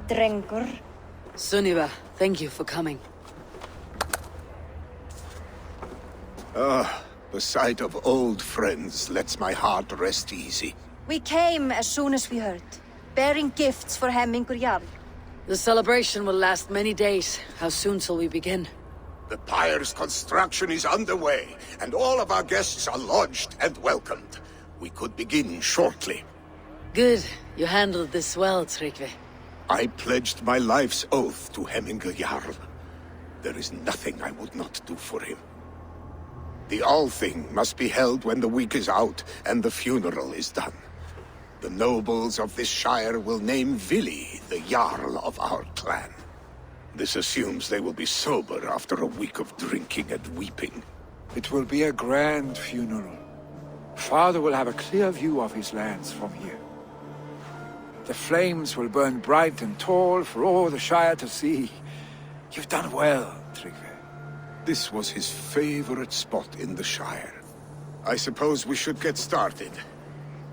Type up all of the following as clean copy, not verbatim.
Drengur. Sunniva, thank you for coming. The sight of old friends lets my heart rest easy. We came as soon as we heard, bearing gifts for Hemmingur Jarl. The celebration will last many days. How soon till we begin? The pyre's construction is underway, and all of our guests are lodged and welcomed. We could begin shortly. Good. You handled this well, Tryggvi. I pledged my life's oath to Hemmingur Jarl. There is nothing I would not do for him. The Althing must be held when the week is out and the funeral is done. The nobles of this shire will name Vili the Jarl of our clan. This assumes they will be sober after a week of drinking and weeping. It will be a grand funeral. Father will have a clear view of his lands from here. The flames will burn bright and tall for all the Shire to see. You've done well, Tryggvi. This was his favorite spot in the Shire. I suppose we should get started.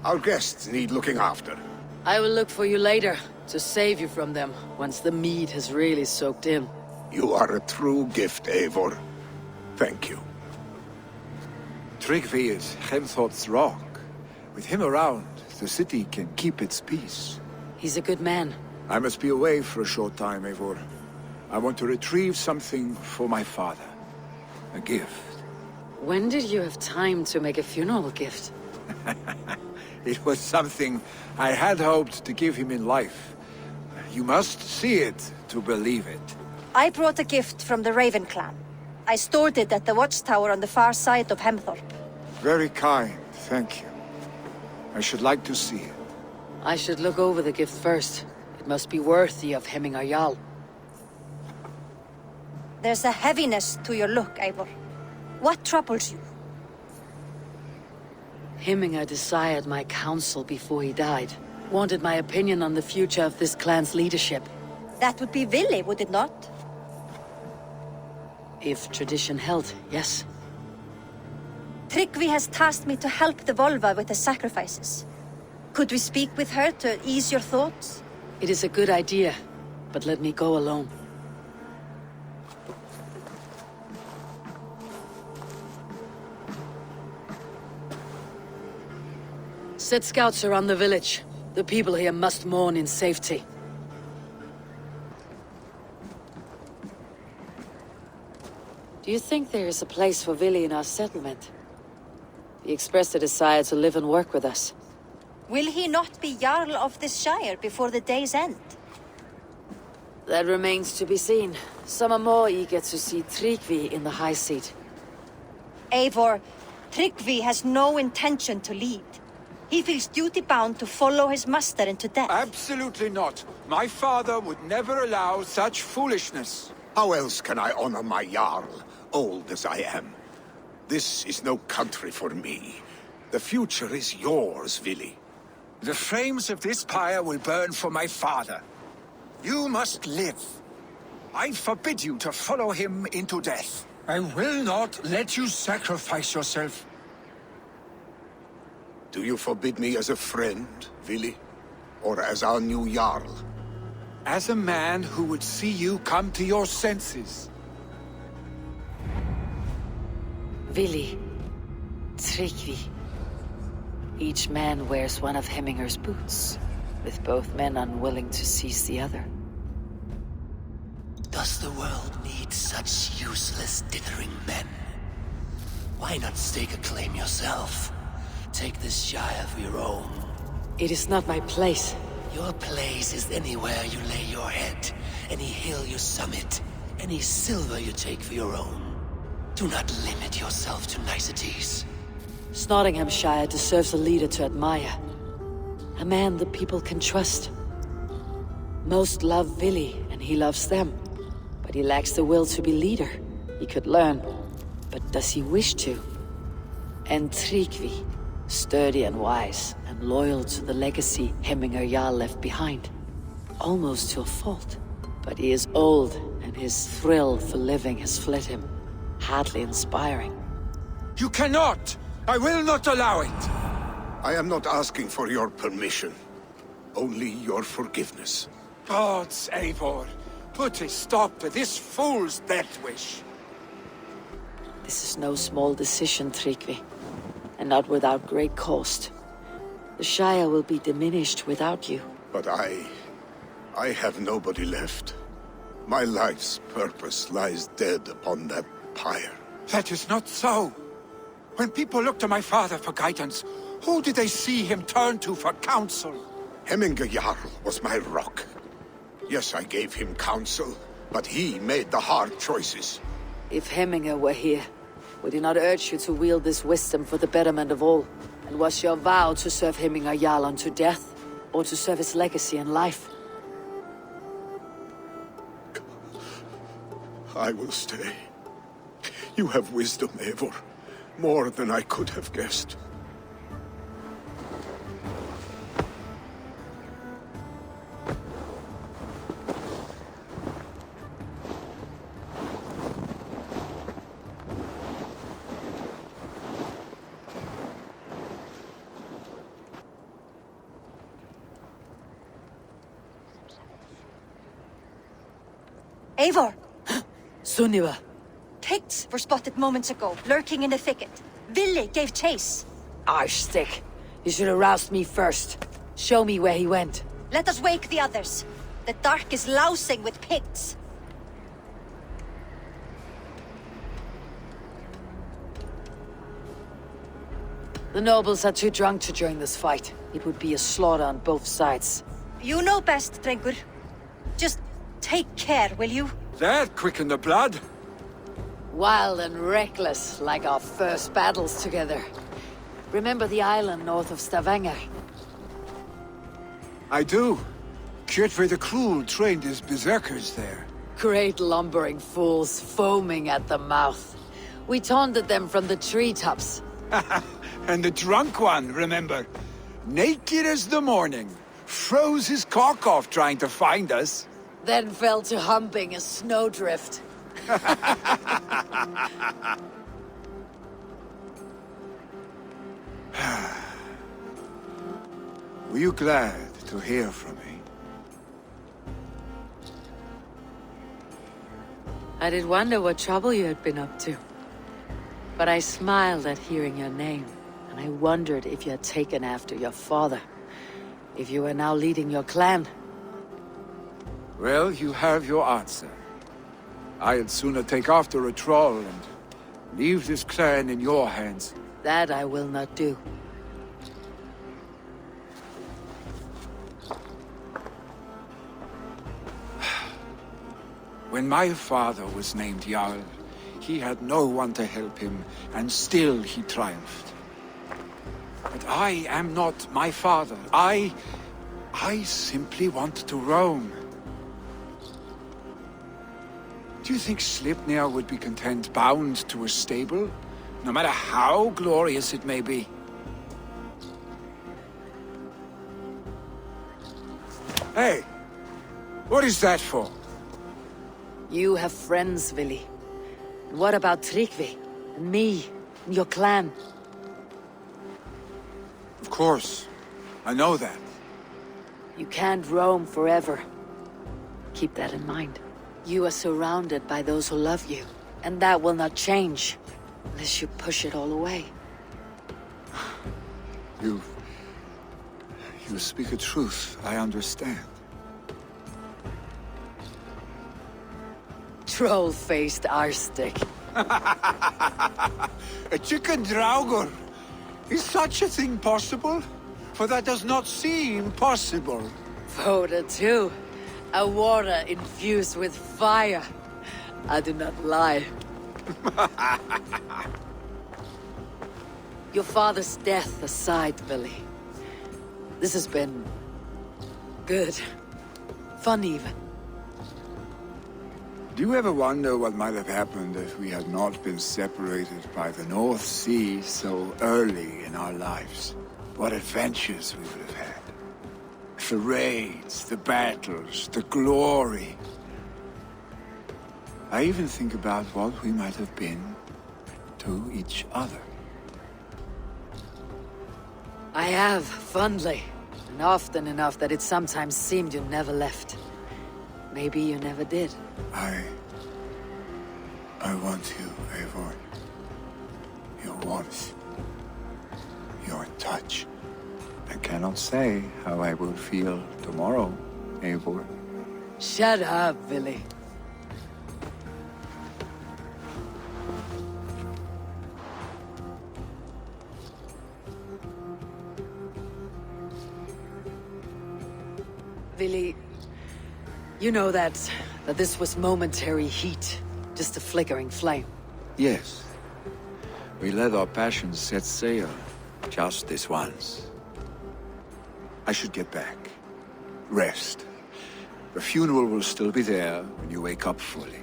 Our guests need looking after. I will look for you later, to save you from them, once the mead has really soaked in. You are a true gift, Eivor. Thank you. Tryggvi is Hemthor's rock. With him around, the city can keep its peace. He's a good man. I must be away for a short time, Eivor. I want to retrieve something for my father. A gift. When did you have time to make a funeral gift? It was something I had hoped to give him in life. You must see it to believe it. I brought a gift from the Raven clan. I stored it at the watchtower on the far side of Hemthorp. Very kind, thank you. I should like to see it. I should look over the gift first. It must be worthy of Hemmingur Jarl. There's a heaviness to your look, Eivor. What troubles you? Hemmingur desired my counsel before he died. Wanted my opinion on the future of this clan's leadership. That would be Vili, would it not? If tradition held, yes. Tryggvi has tasked me to help the Volva with the sacrifices. Could we speak with her to ease your thoughts? It is a good idea, but let me go alone. Set scouts around the village. The people here must mourn in safety. Do you think there is a place for Vili in our settlement? He expressed a desire to live and work with us. Will he not be Jarl of this shire before the day's end? That remains to be seen. Some are more eager to see Tryggvi in the high seat. Eivor, Tryggvi has no intention to lead. He feels duty-bound to follow his master into death. Absolutely not. My father would never allow such foolishness. How else can I honor my Jarl, old as I am? This is no country for me. The future is yours, Vili. The flames of this pyre will burn for my father. You must live. I forbid you to follow him into death. I will not let you sacrifice yourself. Do you forbid me as a friend, Vili? Or as our new Jarl? As a man who would see you come to your senses. Vili. Tryggvi. Each man wears one of Hemmingur's boots, with both men unwilling to seize the other. Does the world need such useless, dithering men? Why not stake a claim yourself? Take this shire for your own. It is not my place. Your place is anywhere you lay your head, any hill you summit, any silver you take for your own. Do not limit yourself to niceties. Nottinghamshire deserves a leader to admire. A man the people can trust. Most love Vili, and he loves them. But he lacks the will to be leader. He could learn, but does he wish to? And Tryggvi, sturdy and wise, and loyal to the legacy Hemmingur Jarl left behind. Almost to a fault. But he is old, and his thrill for living has fled him. Hardly inspiring. You cannot! I will not allow it! I am not asking for your permission. Only your forgiveness. Gods, Eivor, put a stop to this fool's death wish. This is no small decision, Tryggvi, and not without great cost. The Shire will be diminished without you. But I have nobody left. My life's purpose lies dead upon that pyre. That is not so. When people look to my father for guidance, who did they see him turn to for counsel? Hemminger Jarl was my rock. Yes, I gave him counsel, but he made the hard choices. If Hemminger were here, would he not urge you to wield this wisdom for the betterment of all? And was your vow to serve Hemminger Jarl unto death, or to serve his legacy in life? I will stay. You have wisdom, Eivor. More than I could have guessed. Eivor! Sunniva! Picts were spotted moments ago, lurking in the thicket. Vili gave chase. Arstick! You should have roused me first. Show me where he went. Let us wake the others. The dark is lousing with Picts. The nobles are too drunk to join this fight. It would be a slaughter on both sides. You know best, Drengur. Just take care, will you? That quickened the blood. Wild and reckless, like our first battles together. Remember the island north of Stavanger? I do. Kjotve the Cruel trained his berserkers there. Great lumbering fools, foaming at the mouth. We taunted them from the treetops. And the drunk one, remember? Naked as the morning. Froze his cock off trying to find us. Then fell to humping a snowdrift. Were you glad to hear from me? I did wonder what trouble you had been up to. But I smiled at hearing your name, and I wondered if you had taken after your father. If you were now leading your clan. Well, you have your answer. I'd sooner take after a troll and leave this clan in your hands. That I will not do. When my father was named Jarl, he had no one to help him, and still he triumphed. But I am not my father. I simply want to roam. Do you think Sleipnir would be content bound to a stable, no matter how glorious it may be? Hey! What is that for? You have friends, Vili. And what about Tryggvi? And me? And your clan? Of course. I know that. You can't roam forever. Keep that in mind. You are surrounded by those who love you. And that will not change. Unless you push it all away. You speak a truth I understand. Troll-faced Arstick. A chicken Draugr! Is such a thing possible? For that does not seem possible. Voda too. A water infused with fire. I do not lie. Your father's death aside, Vili. This has been... good. Fun even. Do you ever wonder what might have happened if we had not been separated by the North Sea so early in our lives? What adventures we would have had. The raids, the battles, the glory. I even think about what we might have been to each other. I have, fondly. And often enough that it sometimes seemed you never left. Maybe you never did. I want you, Eivor. Your warmth. Your touch. I cannot say how I will feel tomorrow, Eivor. Shut up, Billy. Billy, you know that this was momentary heat, just a flickering flame. Yes. We let our passions set sail, just this once. I should get back. Rest. The funeral will still be there when you wake up fully.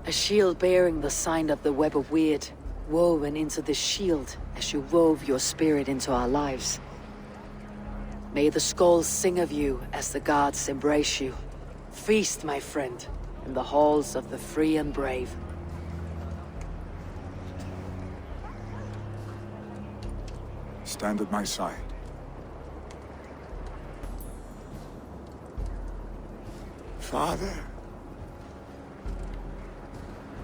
A shield bearing the sign of the Web of Weird, woven into the shield as you wove your spirit into our lives. May the skulls sing of you as the gods embrace you. Feast, my friend, in the halls of the free and brave. Stand at my side. Father,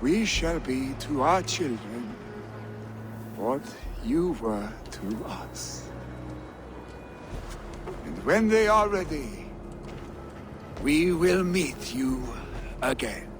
we shall be to our children what you were to us. And when they are ready, we will meet you again.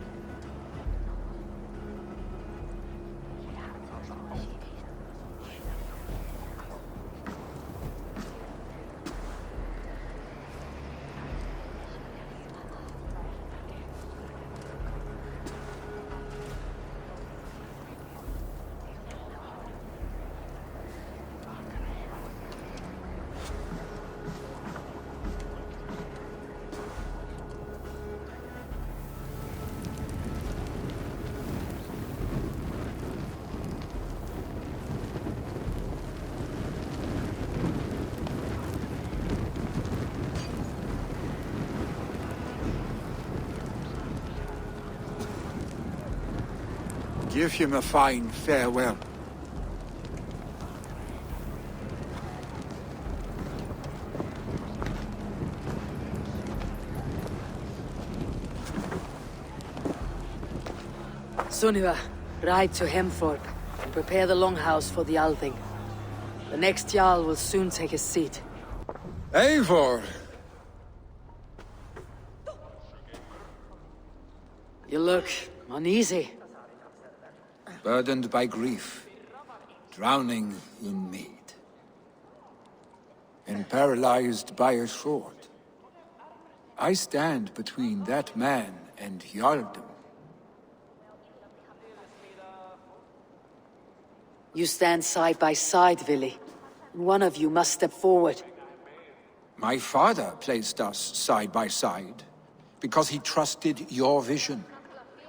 Give him a fine farewell. Sunniva, ride to Hemthorpe and prepare the longhouse for the Althing. The next Jarl will soon take his seat. Eivor! You look uneasy. Burdened by grief, drowning in mead, and paralyzed by a sword. I stand between that man and Jarldom. You stand side by side, Vili. One of you must step forward. My father placed us side by side because he trusted your vision.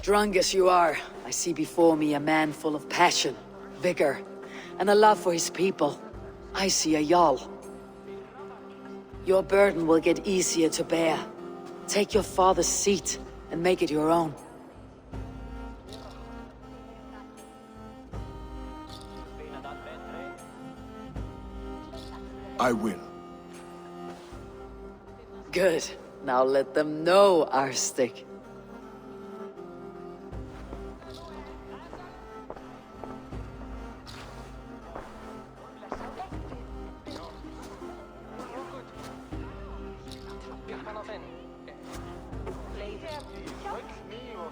Drunk as you are, I see before me a man full of passion, vigor, and a love for his people. I see a Jarl. Your burden will get easier to bear. Take your father's seat and make it your own. I will. Good. Now let them know, Arstic.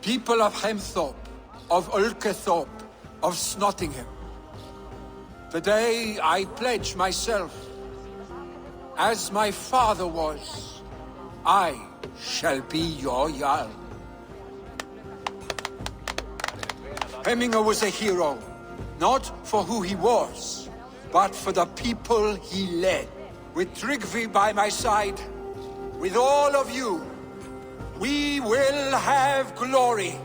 People of Hemthorpe, of Ulkethorpe, of Snottingham. Today I pledge myself, as my father was, I shall be your Jarl. Hemminger was a hero, not for who he was, but for the people he led. With Tryggvi by my side, with all of you, We will have glory.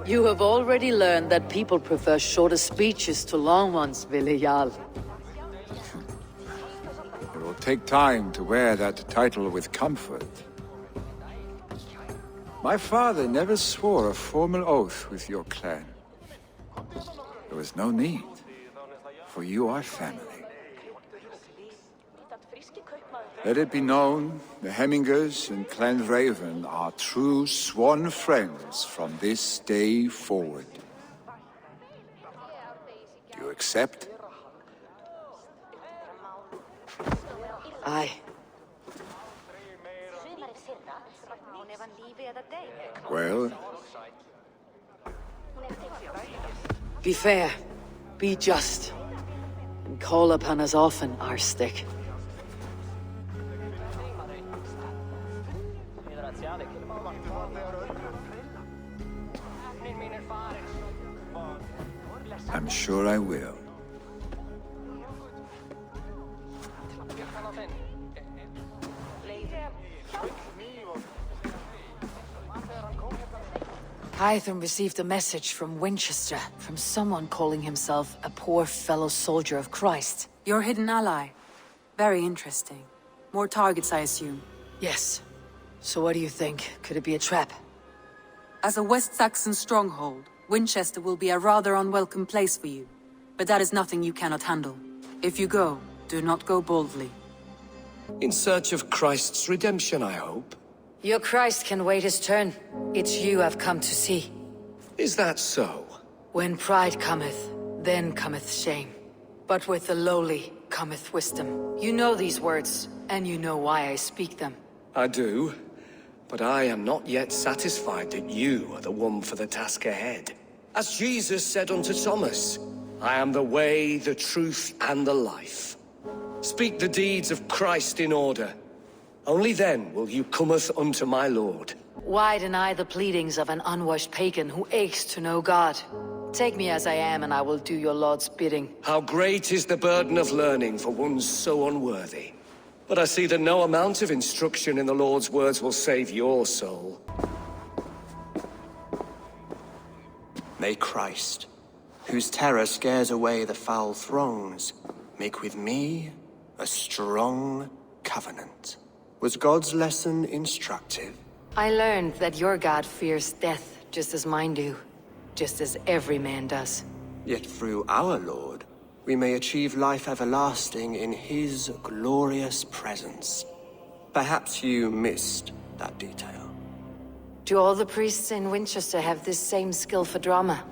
You have already learned that people prefer shorter speeches to long ones, Ville Jarl. It will take time to wear that title with comfort. My father never swore a formal oath with your clan. There was no need, for you are family. Let it be known, the Hemmingers and Clan Raven are true sworn friends from this day forward. Do you accept? Aye. Well, Be fair, be just, and call upon us often, our stick. I'm sure I will. Hytham received a message from Winchester, from someone calling himself a poor fellow soldier of Christ. Your hidden ally. Very interesting. More targets, I assume. Yes. So what do you think? Could it be a trap? As a West Saxon stronghold, Winchester will be a rather unwelcome place for you. But that is nothing you cannot handle. If you go, do not go boldly. In search of Christ's redemption, I hope. Your Christ can wait his turn. It's you I've come to see. Is that so? When pride cometh, then cometh shame. But with the lowly cometh wisdom. You know these words, and you know why I speak them. I do, but I am not yet satisfied that you are the one for the task ahead. As Jesus said unto Thomas, I am the way, the truth, and the life. Speak the deeds of Christ in order. Only then will you cometh unto my Lord. Why deny the pleadings of an unwashed pagan who aches to know God? Take me as I am, and I will do your Lord's bidding. How great is the burden of learning for one so unworthy. But I see that no amount of instruction in the Lord's words will save your soul. May Christ, whose terror scares away the foul throngs, make with me a strong covenant. Was God's lesson instructive? I learned that your God fears death just as mine do. Just as every man does. Yet through our Lord, we may achieve life everlasting in his glorious presence. Perhaps you missed that detail. Do all the priests in Winchester have this same skill for drama?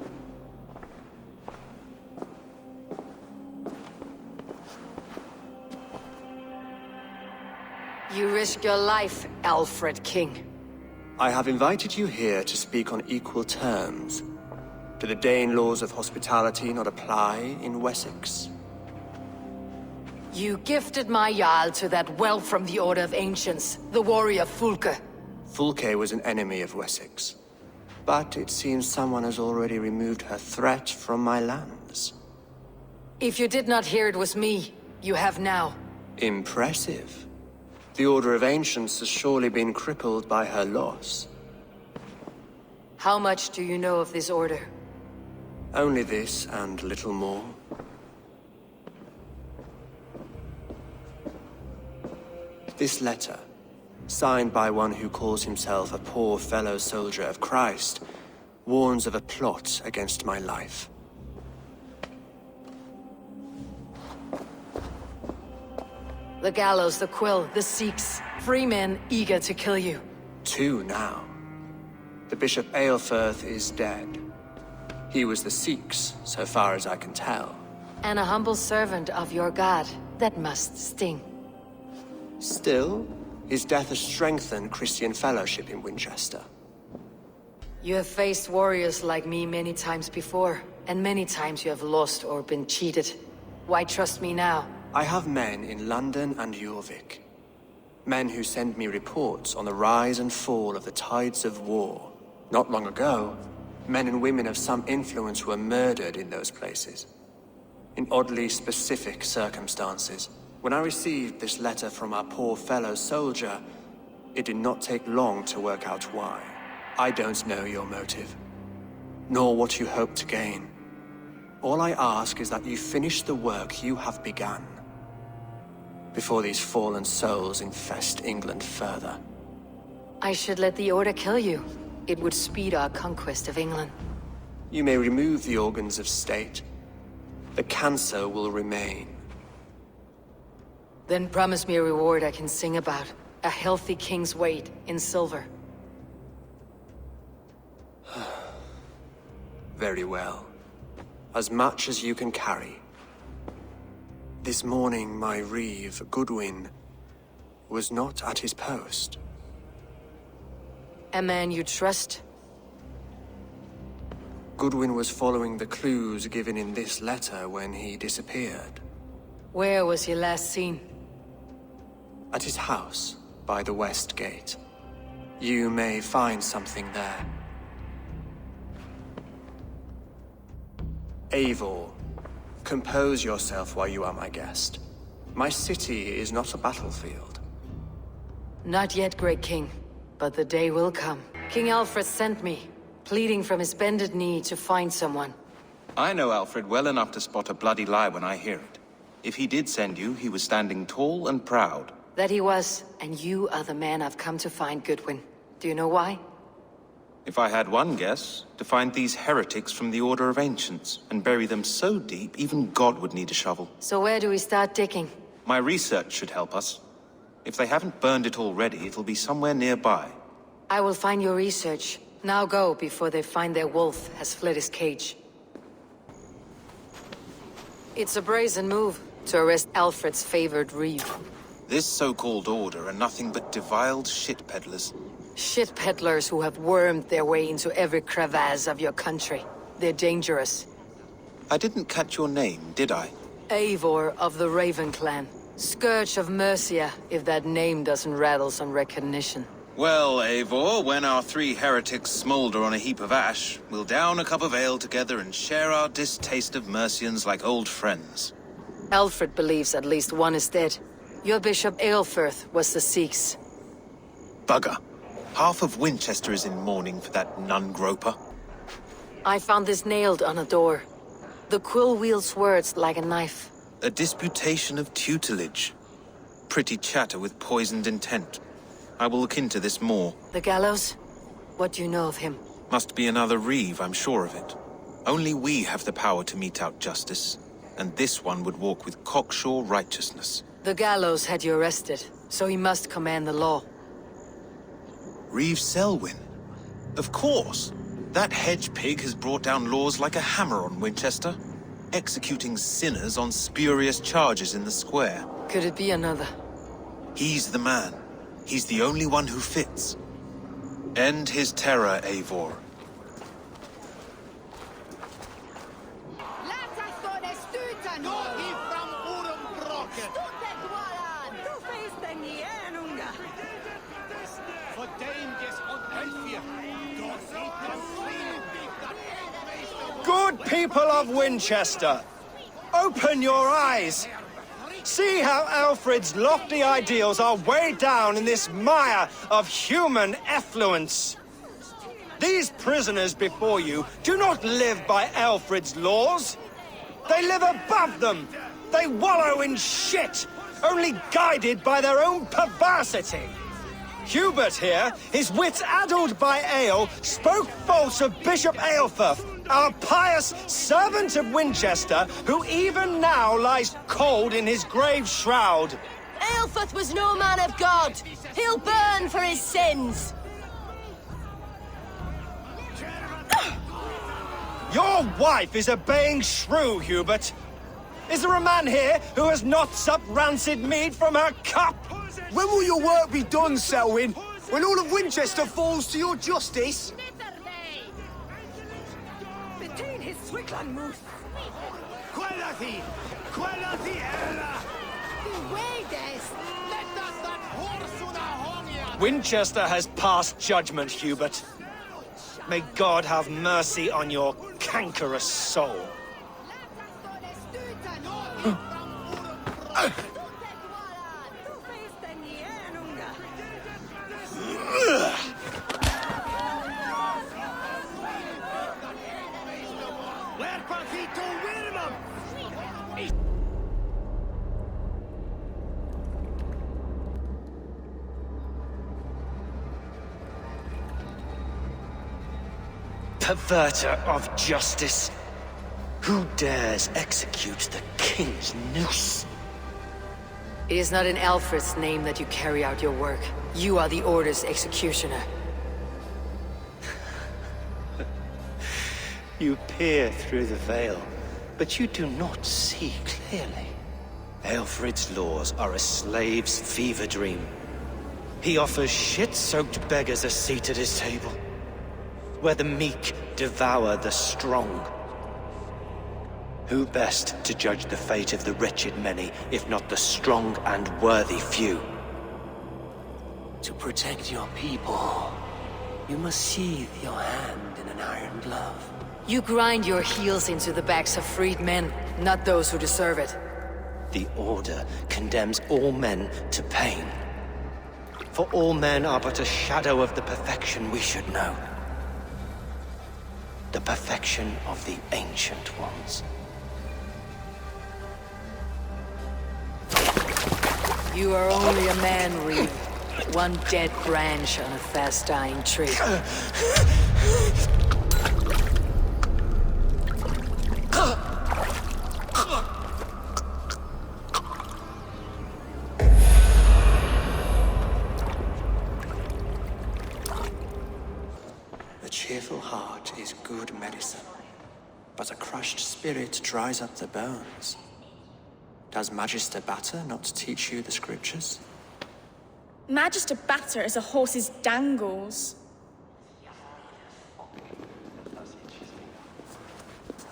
You risk your life, Alfred King. I have invited you here to speak on equal terms. Do the Dane laws of hospitality not apply in Wessex? You gifted my Jarl to that well from the Order of Ancients, the warrior Fulke. Fulke was an enemy of Wessex. But it seems someone has already removed her threat from my lands. If you did not hear it was me, you have now. Impressive. The Order of Ancients has surely been crippled by her loss. How much do you know of this order? Only this and little more. This letter, signed by one who calls himself a poor fellow soldier of Christ, warns of a plot against my life. The gallows, the quill, the Sikhs, free men eager to kill you. 2 now. The Bishop Aelfirth is dead. He was the Sikhs, so far as I can tell. And a humble servant of your god. That must sting. Still, his death has strengthened Christian fellowship in Winchester. You have faced warriors like me many times before, and many times you have lost or been cheated. Why trust me now? I have men in London and Jorvik. Men who send me reports on the rise and fall of the tides of war. Not long ago, men and women of some influence were murdered in those places. In oddly specific circumstances. When I received this letter from our poor fellow soldier, it did not take long to work out why. I don't know your motive, nor what you hope to gain. All I ask is that you finish the work you have begun, before these fallen souls infest England further. I should let the Order kill you. It would speed our conquest of England. You may remove the organs of state. The cancer will remain. Then promise me a reward I can sing about. A healthy king's weight in silver. Very well. As much as you can carry. This morning, my reeve, Goodwin, was not at his post. A man you trust? Goodwin was following the clues given in this letter when he disappeared. Where was he last seen? At his house, by the west gate. You may find something there. Eivor, compose yourself while you are my guest. My city is not a battlefield. Not yet, great king. But the day will come. King Alfred sent me, pleading from his bended knee to find someone. I know Alfred well enough to spot a bloody lie when I hear it. If he did send you, he was standing tall and proud. That he was, and you are the man I've come to find, Goodwin. Do you know why? If I had one guess, to find these heretics from the Order of Ancients, and bury them so deep, even God would need a shovel. So where do we start digging? My research should help us. If they haven't burned it already, it'll be somewhere nearby. I will find your research. Now go, before they find their wolf has fled his cage. It's a brazen move, to arrest Alfred's favored reeve. This so-called order are nothing but deviled shit peddlers. Shit peddlers who have wormed their way into every crevasse of your country. They're dangerous. I didn't catch your name, did I? Eivor of the Raven Clan. Scourge of Mercia, if that name doesn't rattle some recognition. Well, Eivor, when our three heretics smolder on a heap of ash, we'll down a cup of ale together and share our distaste of Mercians like old friends. Alfred believes at least one is dead. Your Bishop Aelfirth was the Sikhs. Bugger. Half of Winchester is in mourning for that nun-groper. I found this nailed on a door. The quill wields words like a knife. A disputation of tutelage. Pretty chatter with poisoned intent. I will look into this more. The gallows? What do you know of him? Must be another reeve, I'm sure of it. Only we have the power to mete out justice. And this one would walk with cocksure righteousness. The gallows had you arrested, so he must command the law. Reeve Selwyn? Of course! That hedge pig has brought down laws like a hammer on Winchester. Executing sinners on spurious charges in the square. Could it be another? He's the man. He's the only one who fits. End his terror, Eivor. Good people of Winchester, open your eyes. See how Alfred's lofty ideals are weighed down in this mire of human effluence. These prisoners before you do not live by Alfred's laws. They live above them. They wallow in shit, only guided by their own perversity. Hubert here, his wits addled by ale, spoke false of Bishop Aelfirth, our pious servant of Winchester, who even now lies cold in his grave shroud. Aelfirth was no man of God. He'll burn for his sins. Your wife is obeying shrew, Hubert. Is there a man here who has not supped rancid mead from her cup? When will your work be done, Selwyn? When all of Winchester falls to your justice? Winchester has passed judgment, Hubert. May God have mercy on your cankerous soul. perverter of justice. Who dares execute the king's noose? It is not in Alfred's name that you carry out your work. You are the Order's executioner. You peer through the veil, but you do not see clearly. Alfred's laws are a slave's fever dream. He offers shit-soaked beggars a seat at his table, where the meek devour the strong. Who best to judge the fate of the wretched many, if not the strong and worthy few? To protect your people, you must sheathe your hand in an iron glove. You grind your heels into the backs of freed men, not those who deserve it. The Order condemns all men to pain. For all men are but a shadow of the perfection we should know. The perfection of the Ancient Ones. You are only a man, Reeve. One dead branch on a fast-dying tree. A cheerful heart is good medicine, but a crushed spirit dries up the bones. Does Magister Batter not teach you the scriptures? Magister Batter is a horse's dangles.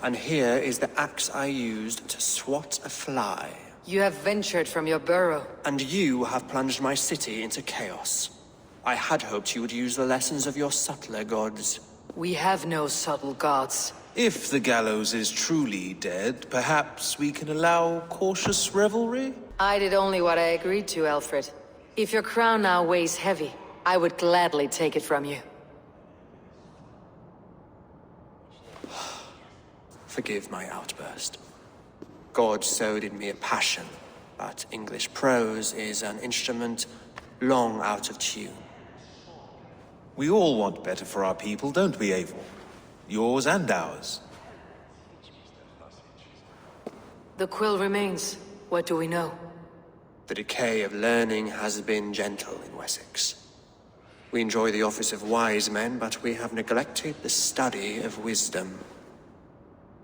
And here is the axe I used to swat a fly. You have ventured from your burrow. And you have plunged my city into chaos. I had hoped you would use the lessons of your subtler gods. We have no subtle gods. If the gallows is truly dead, perhaps we can allow cautious revelry? I did only what I agreed to, Alfred. If your crown now weighs heavy, I would gladly take it from you. Forgive my outburst. God sowed in me a passion, but English prose is an instrument long out of tune. We all want better for our people, don't we, Eivor? Yours and ours. The quill remains. What do we know? The decay of learning has been gentle in Wessex. We enjoy the office of wise men, but we have neglected the study of wisdom.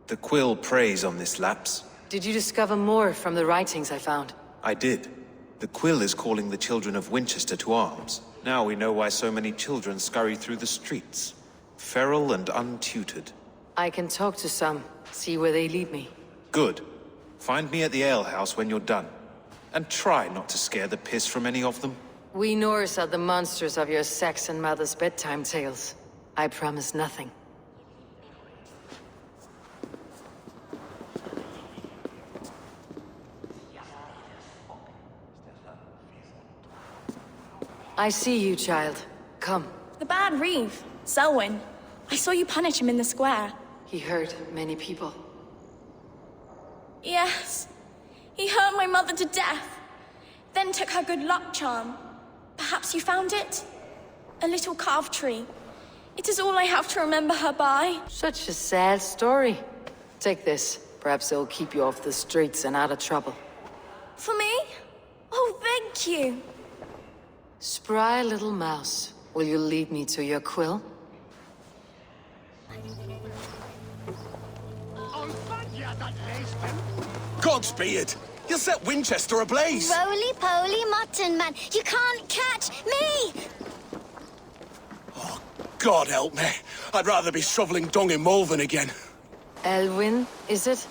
The quill preys on this lapse. Did you discover more from the writings I found? I did. The quill is calling the children of Winchester to arms. Now we know why so many children scurry through the streets. Feral and untutored. I can talk to some, see where they lead me. Good. Find me at the alehouse when you're done. And try not to scare the piss from any of them. We Norse are the monsters of your Saxon mother's bedtime tales. I promise nothing. I see you, child. Come. The bad Reeve, Selwyn. I saw you punish him in the square. He hurt many people. Yes. He hurt my mother to death. Then took her good luck charm. Perhaps you found it? A little carved tree. It is all I have to remember her by. Such a sad story. Take this. Perhaps it'll keep you off the streets and out of trouble. For me? Oh, thank you. Spry little mouse. Will you lead me to your quill? Godspeed! You'll set Winchester ablaze! Roly-poly mutton man, you can't catch me! Oh, God help me. I'd rather be shoveling dung in Malvern again. Elwyn, is it?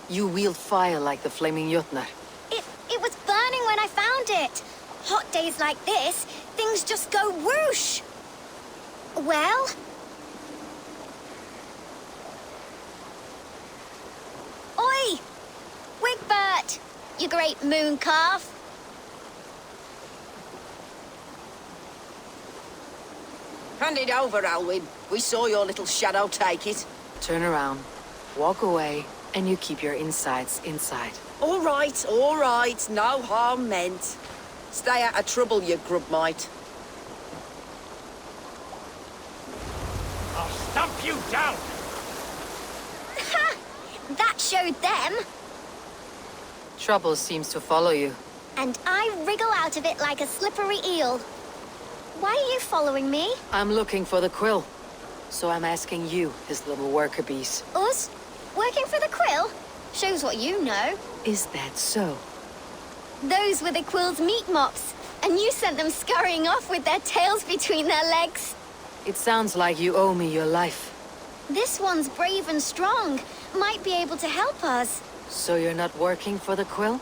You wield fire like the flaming Jotnar. It was burning when I found it. Hot days like this, things just go whoosh. Well? Oi! Wigbert! You great moon calf! Hand it over, Alwyn. We saw your little shadow take it. Turn around, walk away, and you keep your insides inside. All right, no harm meant. Stay out of trouble, you grub mite. I'll stamp you down! Ha! That showed them. Trouble seems to follow you. And I wriggle out of it like a slippery eel. Why are you following me? I'm looking for the quill. So I'm asking you, his little worker bees. Us? Working for the quill? Shows what you know. Is that so? Those were the quill's meat mops, and you sent them scurrying off with their tails between their legs. It sounds like you owe me your life. This one's brave and strong. Might be able to help us. So you're not working for the quill?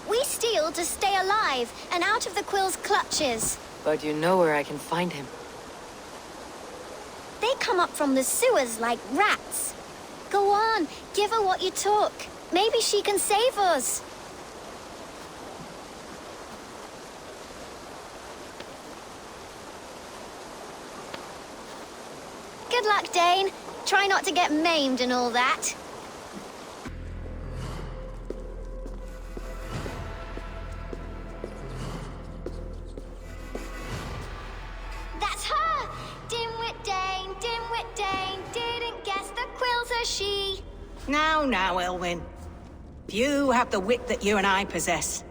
We steal to stay alive and out of the quill's clutches. But you know where I can find him. They come up from the sewers like rats. Go on, give her what you took. Maybe she can save us. Good luck, Dane. Try not to get maimed and all that. That's her! Dimwit Dane, didn't guess the quill's a she. Now, Elwyn. Few have the wit that you and I possess.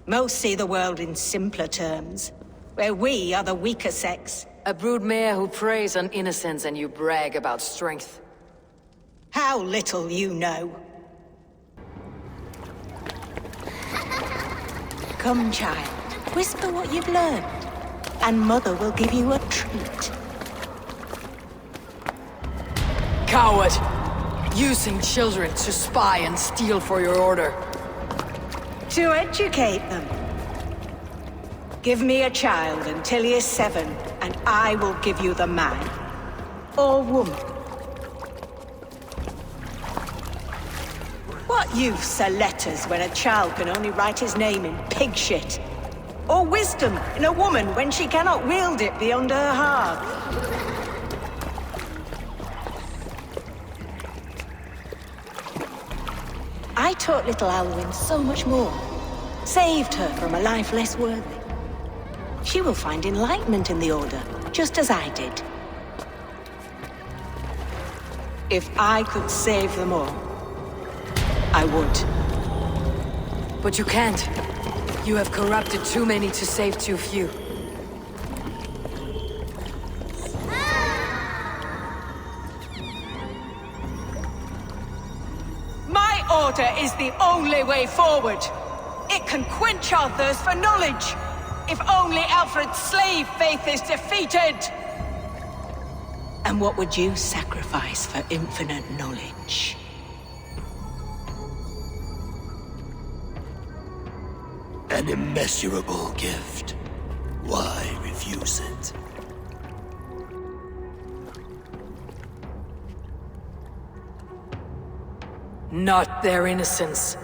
Most see the world in simpler terms, where we are the weaker sex. A broodmare who preys on innocence and you brag about strength. How little you know. Come, child. Whisper what you've learned, and Mother will give you a treat. Coward! Using children to spy and steal for your order. To educate them. Give me a child until he is 7, and I will give you the man. Or woman. What use are letters when a child can only write his name in pig shit? Or wisdom in a woman when she cannot wield it beyond her heart? I taught little Alwyn so much more. Saved her from a life less worthy. She will find enlightenment in the Order, just as I did. If I could save them all, I would. But you can't. You have corrupted too many to save too few. My Order is the only way forward. It can quench our thirst for knowledge. If only Alfred's slave faith is defeated! And what would you sacrifice for infinite knowledge? An immeasurable gift. Why refuse it? Not their innocence.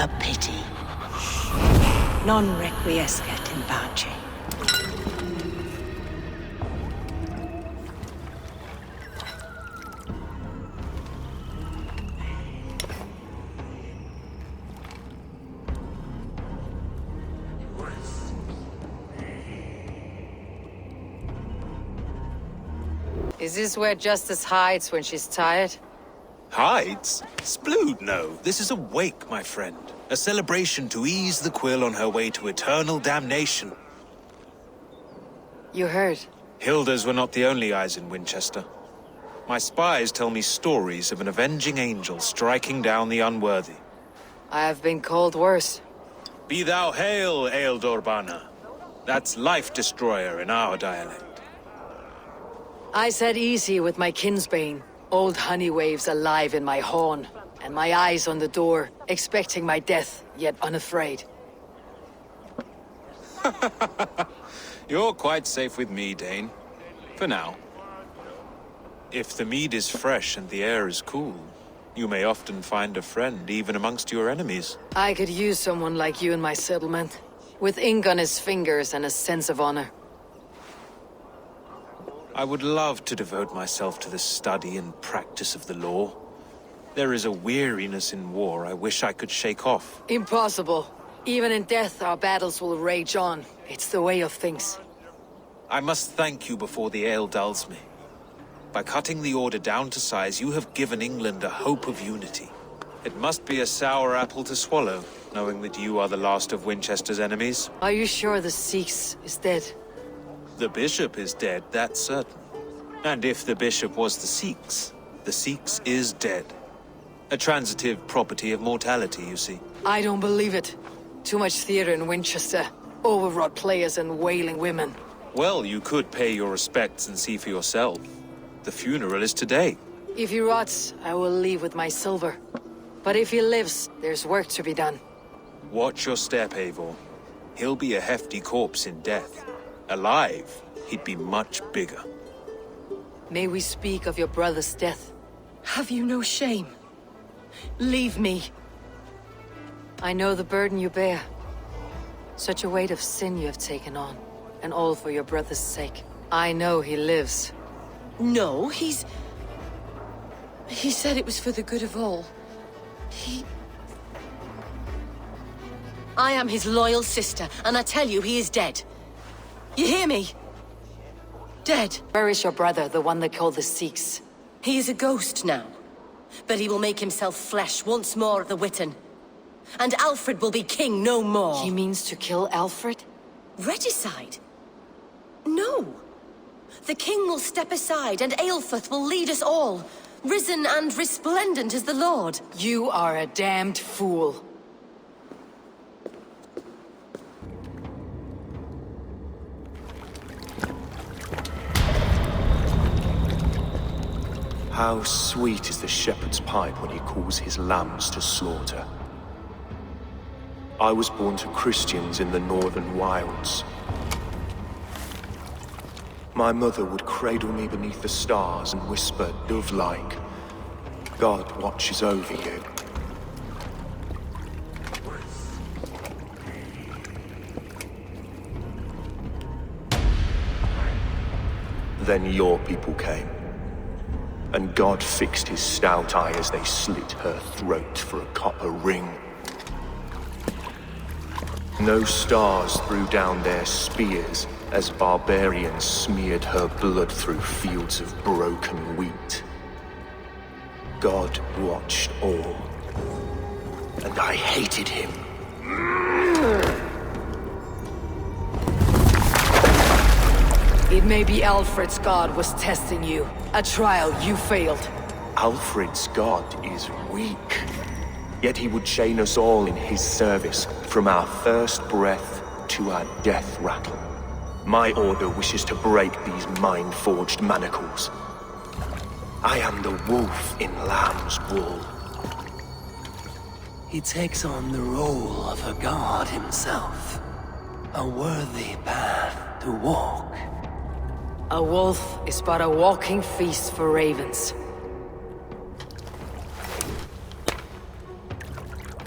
A pity. Non requiescat in pace. Is this where Justice hides when she's tired? Hides? Splood, no. This is a wake, my friend. A celebration to ease the quill on her way to eternal damnation. You heard. Hilda's were not the only eyes in Winchester. My spies tell me stories of an avenging angel striking down the unworthy. I have been called worse. Be thou hail, Ealdor. That's Life Destroyer in our dialect. I said easy with my kinsbane. Old honey waves alive in my horn, and my eyes on the door, expecting my death, yet unafraid. You're quite safe with me, Dane. For now. If the mead is fresh and the air is cool, you may often find a friend even amongst your enemies. I could use someone like you in my settlement, with ink on his fingers and a sense of honor. I would love to devote myself to the study and practice of the law. There is a weariness in war I wish I could shake off. Impossible. Even in death, our battles will rage on. It's the way of things. I must thank you before the ale dulls me. By cutting the Order down to size, you have given England a hope of unity. It must be a sour apple to swallow, knowing that you are the last of Winchester's enemies. Are you sure the Sikhs is dead? The bishop is dead, that's certain. And if the bishop was the Sikhs is dead. A transitive property of mortality, you see. I don't believe it. Too much theater in Winchester. Overwrought players and wailing women. Well, you could pay your respects and see for yourself. The funeral is today. If he rots, I will leave with my silver. But if he lives, there's work to be done. Watch your step, Eivor. He'll be a hefty corpse in death. Alive, he'd be much bigger. May we speak of your brother's death? Have you no shame? Leave me. I know the burden you bear. Such a weight of sin you have taken on. And all for your brother's sake. I know he lives. No, He said it was for the good of all. I am his loyal sister, and I tell you, he is dead. You hear me? Dead. Where is your brother, the one they call the Sikhs? He is a ghost now. But he will make himself flesh once more at the Witten. And Alfred will be king no more. He means to kill Alfred? Regicide? No. The king will step aside, and Aelfrith will lead us all, risen and resplendent as the Lord. You are a damned fool. How sweet is the shepherd's pipe when he calls his lambs to slaughter. I was born to Christians in the northern wilds. My mother would cradle me beneath the stars and whisper, dove-like, God watches over you. Then your people came. And God fixed his stout eye as they slit her throat for a copper ring. No stars threw down their spears as barbarians smeared her blood through fields of broken wheat. God watched all, and I hated him. It may be Alfred's god was testing you. A trial you failed. Alfred's god is weak. Yet he would chain us all in his service, from our first breath to our death rattle. My order wishes to break these mind-forged manacles. I am the wolf in lamb's wool. He takes on the role of a god himself. A worthy path to walk. A wolf is but a walking feast for ravens.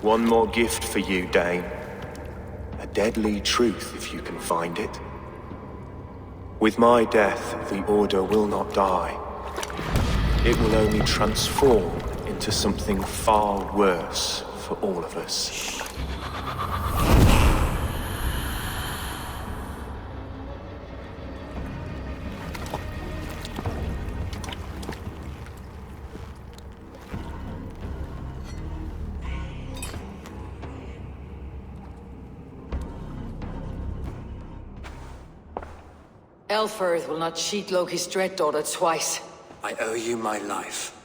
One more gift for you, Dane. A deadly truth, if you can find it. With my death, the Order will not die. It will only transform into something far worse for all of us. Elfirth will not cheat Loki's dread daughter twice. I owe you my life.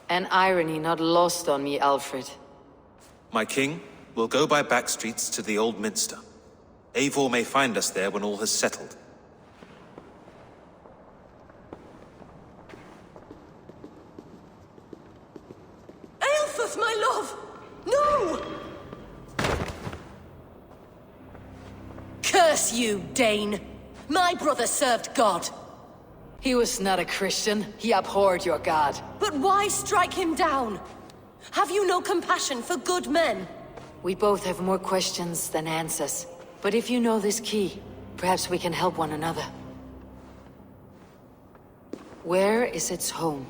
An irony not lost on me, Alfred. My king, we'll go by back streets to the Old Minster. Eivor may find us there when all has settled. Aelfrith, my love! No! Curse you, Dane! My brother served God. He was not a Christian. He abhorred your god. But why strike him down? Have you no compassion for good men? We both have more questions than answers. But if you know this key, perhaps we can help one another. Where is its home?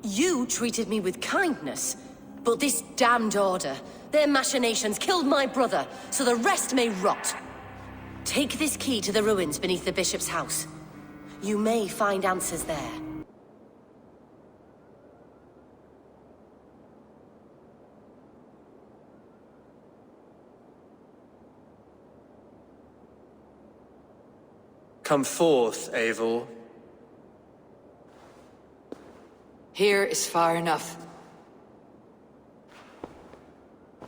You treated me with kindness, but this damned order, their machinations killed my brother, so the rest may rot. Take this key to the ruins beneath the bishop's house. You may find answers there. Come forth, Eivor. Here is far enough.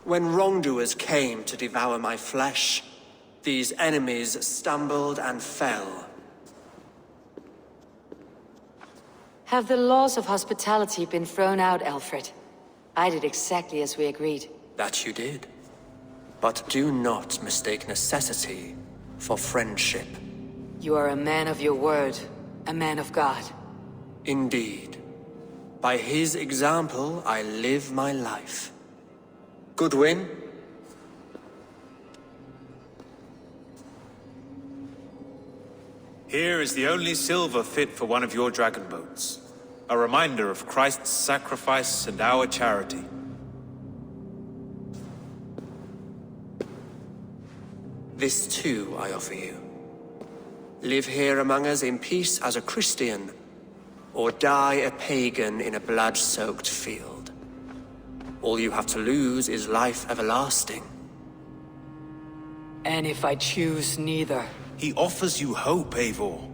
When wrongdoers came to devour my flesh, these enemies stumbled and fell. Have the laws of hospitality been thrown out, Alfred? I did exactly as we agreed. That you did. But do not mistake necessity for friendship. You are a man of your word, a man of God. Indeed. By his example, I live my life. Goodwin? Here is the only silver fit for one of your dragon boats. A reminder of Christ's sacrifice and our charity. This too I offer you. Live here among us in peace as a Christian, or die a pagan in a blood-soaked field. All you have to lose is life everlasting. And if I choose neither? He offers you hope, Eivor.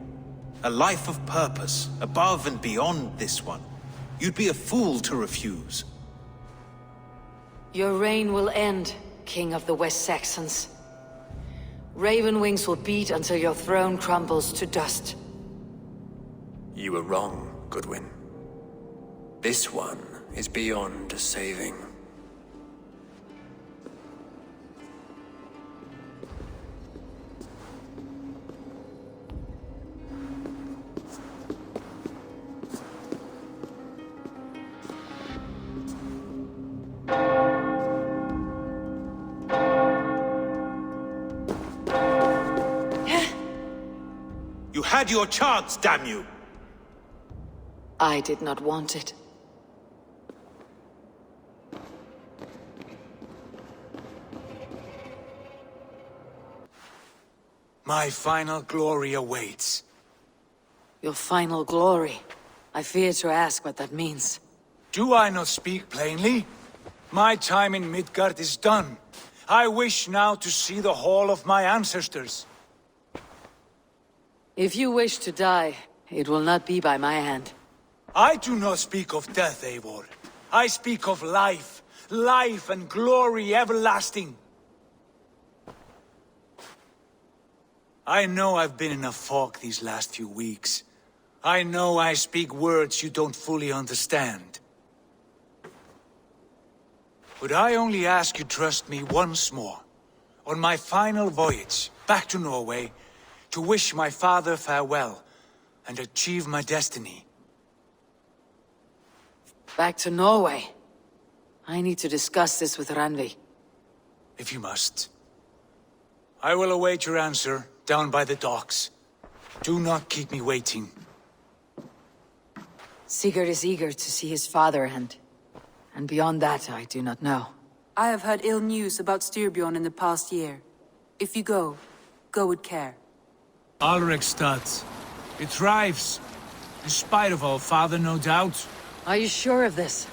A life of purpose, above and beyond this one. You'd be a fool to refuse. Your reign will end, King of the West Saxons. Raven wings will beat until your throne crumbles to dust. You were wrong, Goodwin. This one is beyond saving. You had your chance, damn you! I did not want it. My final glory awaits. Your final glory. I fear to ask what that means. Do I not speak plainly? My time in Midgard is done. I wish now to see the hall of my ancestors. If you wish to die, it will not be by my hand. I do not speak of death, Eivor. I speak of life. Life and glory everlasting. I know I've been in a fog these last few weeks. I know I speak words you don't fully understand. But I only ask you trust me once more. On my final voyage, back to Norway, to wish my father farewell, and achieve my destiny. Back to Norway? I need to discuss this with Randvi. If you must. I will await your answer, down by the docks. Do not keep me waiting. Sigurd is eager to see his father, and beyond that, I do not know. I have heard ill news about Styrbjorn in the past year. If you go with care. Alrekstad. It thrives. In spite of our father, no doubt. Are you sure of this?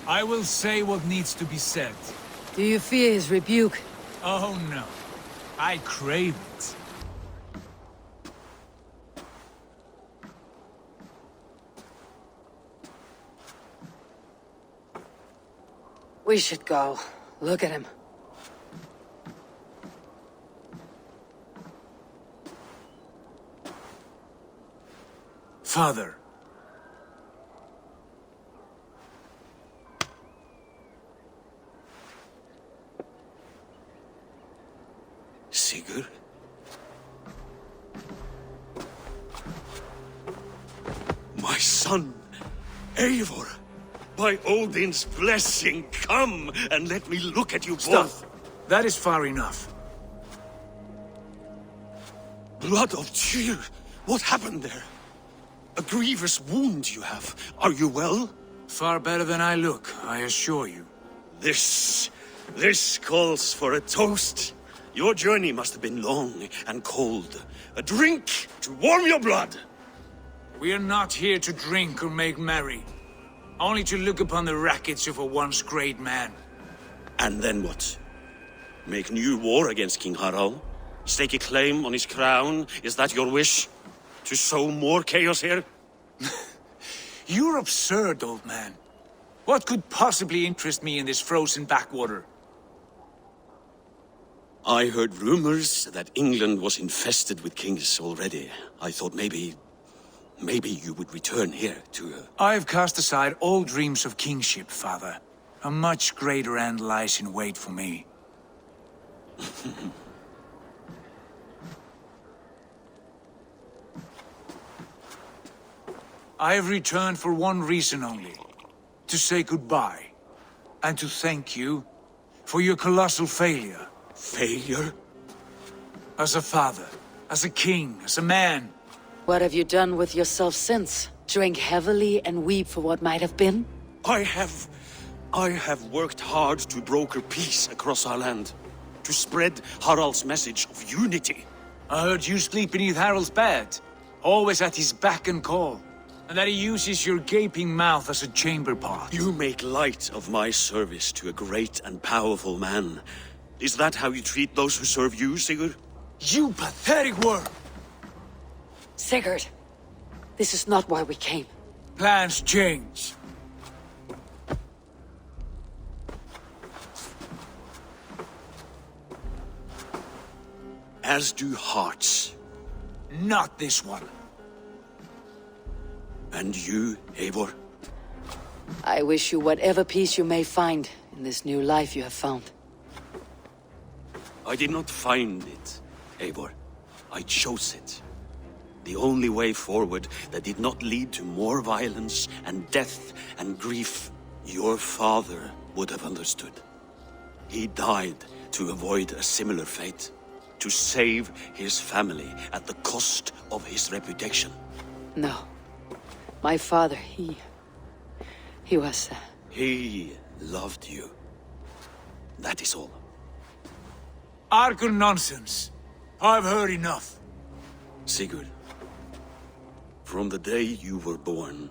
I will say what needs to be said. Do you fear his rebuke? Oh no. I crave it. We should go. Look at him. Father. Sigurd? My son, Eivor! By Odin's blessing, come and let me look at you both! That is far enough. Blood of Tyr! What happened there? A grievous wound you have. Are you well? Far better than I look, I assure you. This calls for a toast. Your journey must have been long and cold. A drink to warm your blood. We are not here to drink or make merry. Only to look upon the wreckage of a once great man. And then what? Make new war against King Harald? Stake a claim on his crown? Is that your wish? To sow more chaos here? You're absurd, old man. What could possibly interest me in this frozen backwater? I heard rumors that England was infested with kings already. I thought maybe you would return here to... I've cast aside all dreams of kingship, father. A much greater end lies in wait for me. I have returned for one reason only. To say goodbye. And to thank you for your colossal failure. Failure? As a father, as a king, as a man. What have you done with yourself since? Drink heavily and weep for what might have been? I have worked hard to broker peace across our land. To spread Harald's message of unity. I heard you sleep beneath Harald's bed. Always at his beck and call. And that he uses your gaping mouth as a chamber pot. You make light of my service to a great and powerful man. Is that how you treat those who serve you, Sigurd? You pathetic worm! Sigurd, this is not why we came. Plans change. As do hearts. Not this one. And you, Eivor? I wish you whatever peace you may find in this new life you have found. I did not find it, Eivor. I chose it. The only way forward that did not lead to more violence and death and grief. Your father would have understood. He died to avoid a similar fate. To save his family at the cost of his reputation. No. My father, he was... He loved you. That is all. Argon nonsense. I've heard enough. Sigurd, from the day you were born,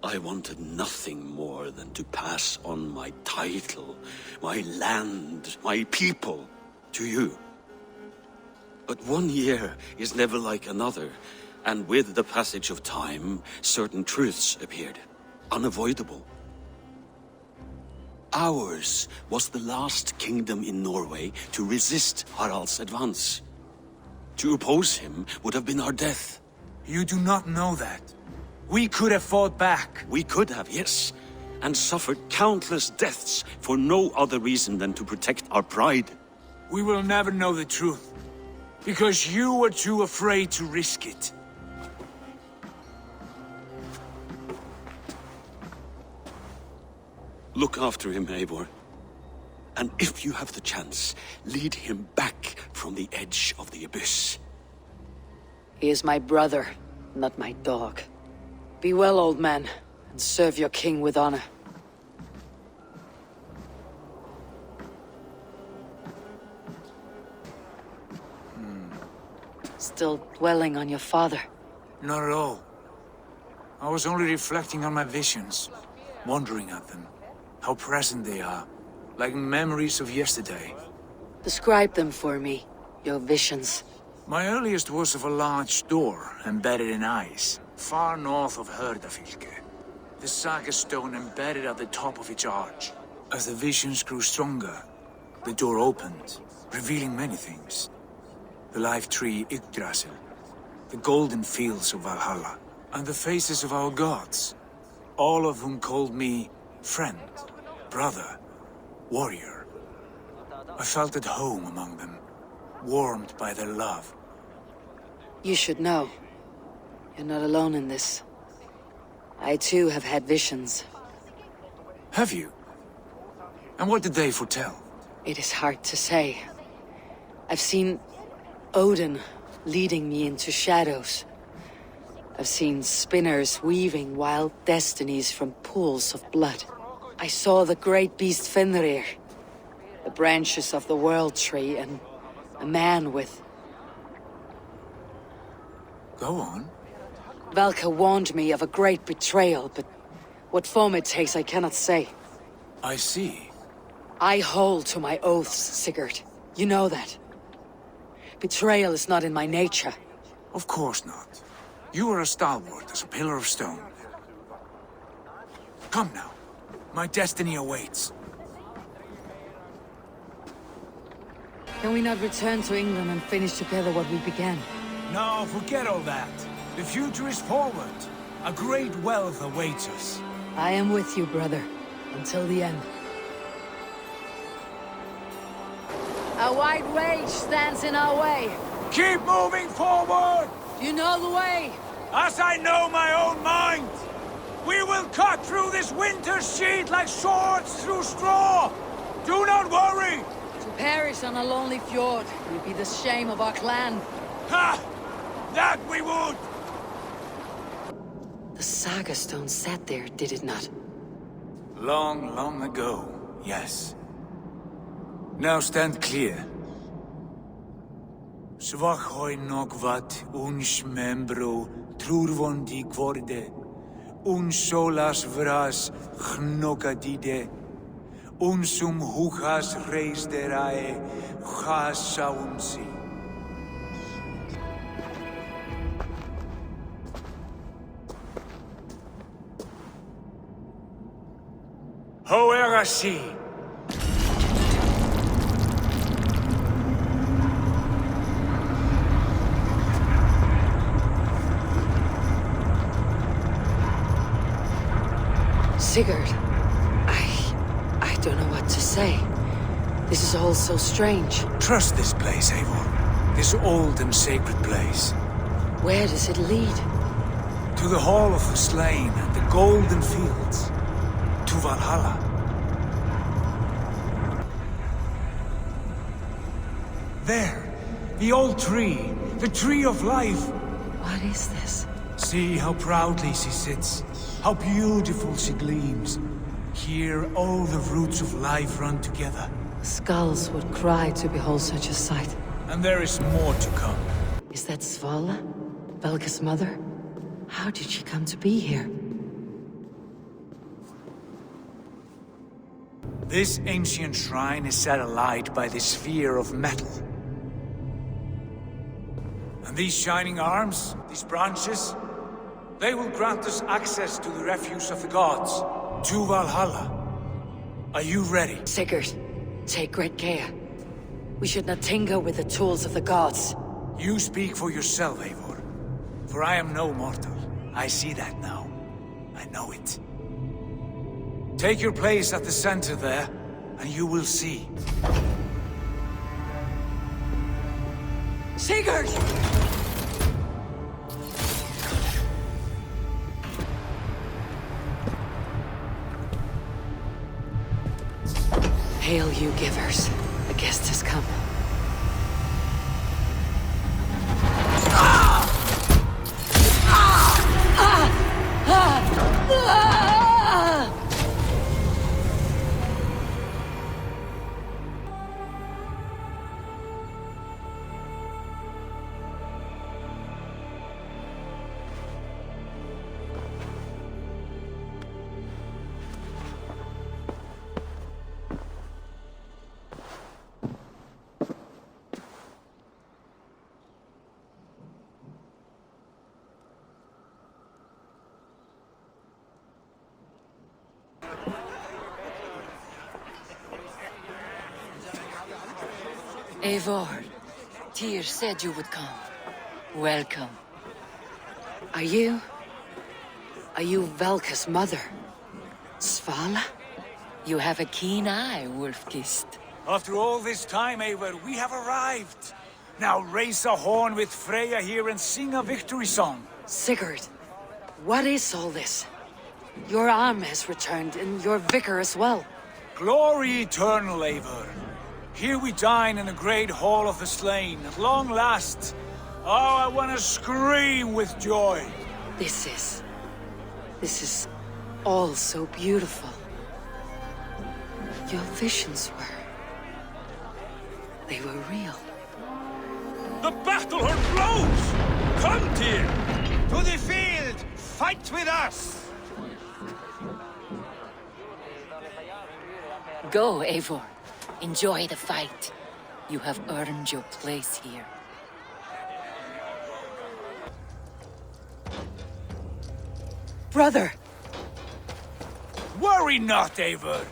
I wanted nothing more than to pass on my title, my land, my people, to you. But 1 year is never like another, and with the passage of time, certain truths appeared, unavoidable. Ours was the last kingdom in Norway to resist Harald's advance. To oppose him would have been our death. You do not know that. We could have fought back. We could have, yes, and suffered countless deaths for no other reason than to protect our pride. We will never know the truth. Because you were too afraid to risk it. Look after him, Eivor. And if you have the chance, lead him back from the edge of the abyss. He is my brother, not my dog. Be well, old man, and serve your king with honor. Still dwelling on your father? Not at all. I was only reflecting on my visions, wondering at them. How present they are, like memories of yesterday. Describe them for me, your visions. My earliest was of a large door embedded in ice, far north of Herdafylke. The saga stone embedded at the top of its arch. As the visions grew stronger, the door opened, revealing many things. The life tree Yggdrasil, the golden fields of Valhalla, and the faces of our gods, all of whom called me friend, brother, warrior. I felt at home among them, warmed by their love. You should know. You're not alone in this. I too have had visions. Have you? And what did they foretell? It is hard to say. I've seen Odin leading me into shadows. I've seen spinners weaving wild destinies from pools of blood. I saw the great beast Fenrir, the branches of the World Tree, and a man with... Go on. Valka warned me of a great betrayal, but what form it takes I cannot say. I see. I hold to my oaths, Sigurd. You know that. Betrayal is not in my nature. Of course not. You are as stalwart as a pillar of stone. Come now. My destiny awaits. Can we not return to England and finish together what we began? No, forget all that. The future is forward. A great wealth awaits us. I am with you, brother. Until the end. A white rage stands in our way. Keep moving forward! You know the way! As I know my own mind! We will cut through this winter's sheet like swords through straw! Do not worry! To perish on a lonely fjord would be the shame of our clan. Ha! That we would! The Saga Stone sat there, did it not? Long, long ago, yes. Now stand clear. Svachoi nokvat uns membro trurvondi kvorde. Solas vras gnokadide. Unsum huchas reisderae chasaunsi. Hoerasi. Sigurd, I don't know what to say. This is all so strange. Trust this place, Eivor. This old and sacred place. Where does it lead? To the Hall of the Slain and the Golden Fields. To Valhalla. There, the old tree, the tree of life. What is this? See how proudly she sits, how beautiful she gleams. Here all the roots of life run together. Skulls would cry to behold such a sight. And there is more to come. Is that Svala? Valka's mother? How did she come to be here? This ancient shrine is set alight by the sphere of metal. And these shining arms, these branches, they will grant us access to the refuse of the gods, to Valhalla. Are you ready? Sigurd, take great care. We should not tinker with the tools of the gods. You speak for yourself, Eivor. For I am no mortal. I see that now. I know it. Take your place at the center there, and you will see. Sigurd! Hail, you givers. The guest has come. Eivor, Tyr said you would come. Welcome. Are you Valka's mother? Svala? You have a keen eye, Wolfkist. After all this time, Eivor, we have arrived. Now raise a horn with Freya here and sing a victory song. Sigurd, what is all this? Your arm has returned, and your vicar as well. Glory eternal, Eivor. Here we dine in the great hall of the slain, at long last. Oh, I want to scream with joy. This is all so beautiful. Your visions they were real. The battle horn blows! Come, dear! To the field! Fight with us! Go, Eivor. Enjoy the fight. You have earned your place here. Brother! Worry not, Eivor.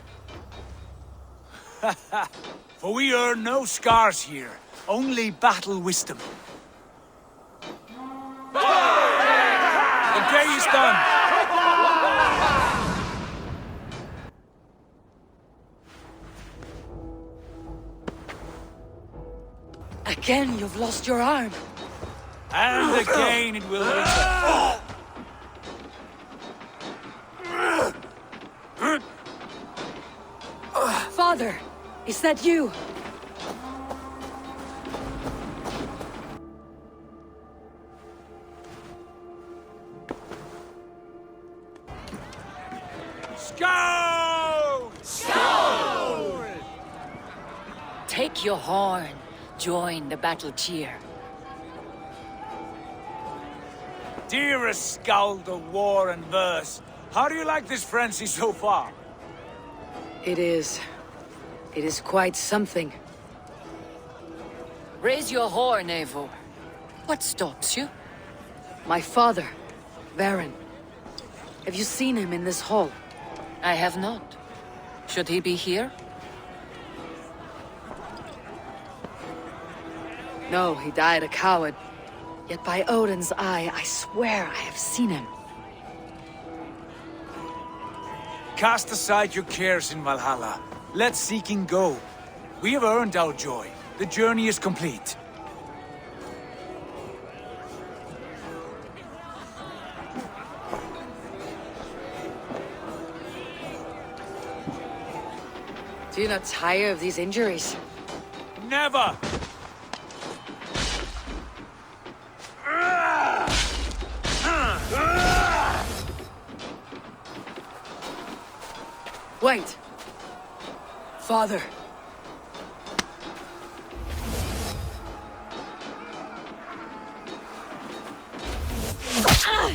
For we earn no scars here, only battle wisdom. The day is done. Again, you've lost your arm. And again it will return. Father, is that you? Scout! Scout! Take your horn. Join the battle cheer. Dearest Skald of war and verse, how do you like this frenzy so far? It is quite something. Raise your horn, Eivor. What stops you? My father, Varin. Have you seen him in this hall? I have not. Should he be here? No, he died a coward. Yet by Odin's eye, I swear I have seen him. Cast aside your cares in Valhalla. Let seeking go. We have earned our joy. The journey is complete. Do you not tire of these injuries? Never! Wait! Father! Ah!